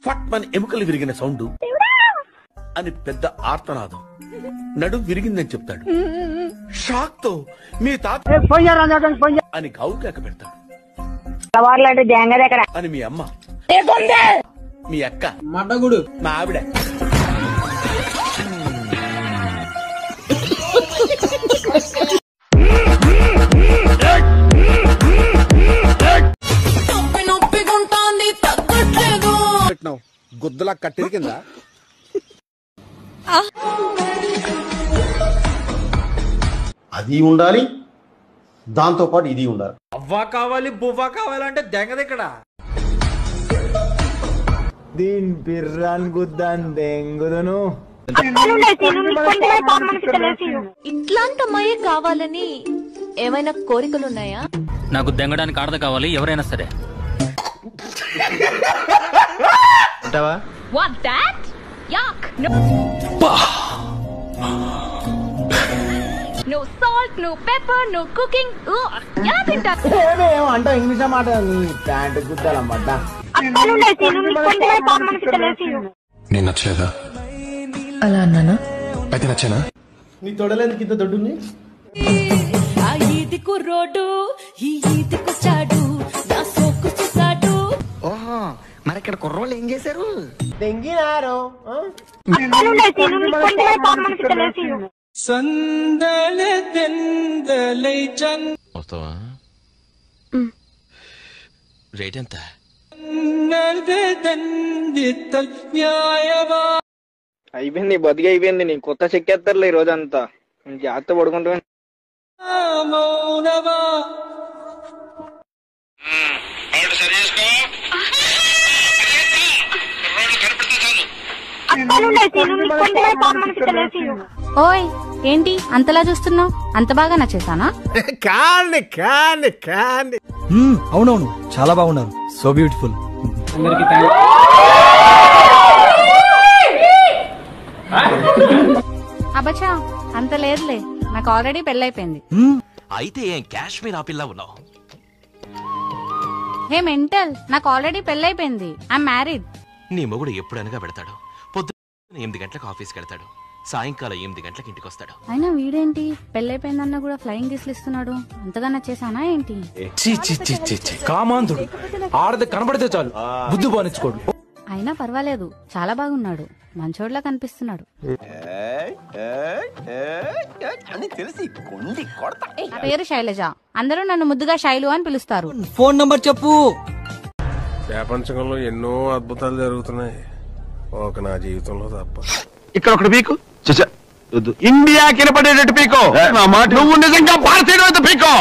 ఫట్ మన ఎముకలు విరిగిన సౌండ్ అని పెద్ద ఆర్తనాదం. నడుం విరిగిందని చెప్తాడు. షాక్ తో మీ తాత అని గావు కేక పెడతాడు. అని మీ అమ్మ, మీ అక్క, మడ్డగుడు, మా ఆవిడ. గుద్దలా కట్టెరి కింద అది ఉండాలి, దాంతో పాటు ఇది ఉండాలి. అవ్వా కావాలి బువ్వా కావాలంటే దెంగదిక్కడ. దీని బిర్రాన్ గుద్దాన్ దెంగుదును. ఇట్లాంటి అమ్మాయే కావాలని ఏమైనా కోరికలున్నాయా? నాకు దెంగడానికి ఆడద కావాలి, ఎవరైనా సరే. What that? Yuck! No salt, no pepper, no cooking. ఎలా తింటారు? ఏమంటా ఇంగ్లీష్ మాట ప్యాంట్ గుద్దాలన్నమాట. నేను నచ్చలేదా? అలా అన్నానా? అయితే నచ్చానా? నీ తొడలేందుకు ఇంత దొడ్డుంది? ఆ ఈదికు రోడ్డు ఈ ఈదికు చాడు నా సోకు చూసాడు. ఓహో, మరి ఇక్కడ కుర్రోళ్ళు ఏం చేశారు? దెంగినారు. వస్తావా? రేట్ ఎంత? అయిపోయింది, బతికి అయిపోయింది. నీ కొత్త చెక్కేస్తారులే ఈ రోజంతా. జాగ్రత్త పడుకుంటా. ఓయ్ ఏంటి అంతలా చూస్తున్నావు? అంత బాగా నచ్చేసానా? అవునవును, చాలా బాగున్నారు. So beautiful. అబచా అంత లేదులే, నాకు ఆల్రెడీ పెళ్ళైపోయింది. అయితే ఏం కాశ్మీర్ ఆపిల్లా ఉన్నావు? హే మెంటల్, నాకు ఆల్రెడీ పెళ్ళైపోయింది. I'm married. నీ మొగుడు ఎప్పుడనగా పెడతాడు. పొద్దున్న 8 గంటలకు ఆఫీస్కి వెళ్తాడు, సాయంకాలం 8 గంటలకు ఇంటికి వస్తాడు. అయినా వీడేంటి పెళ్ళైపోయిందన్నా కూడా ఫ్లయింగ్ కిస్లు ఇస్తున్నాడు? అంతగా నచ్చేసానా ఏంటి? కామాంధుడు. ఆడది కనబడితే చాలు బుద్ధి బానిచ్చుకోడు. అయినా పర్వాలేదు, చాలా బాగున్నాడు, మంచోడ్లా కనిపిస్తున్నాడు. నా పేరు శైలజ, అందరూ నన్ను ముద్దుగా శైలు అని పిలుస్తారు. ఫోన్ నంబర్ చెప్పు. ప్రపంచంలో ఎన్నో అద్భుతాలు జరుగుతున్నాయి, ఒక నా జీవితంలో తప్ప. ఇక్కడ ఒకటి పీకు, ఇండియా కినపడేటట్టు పీకో. నువ్వు నిజంగా భారతీయుడు పీకో.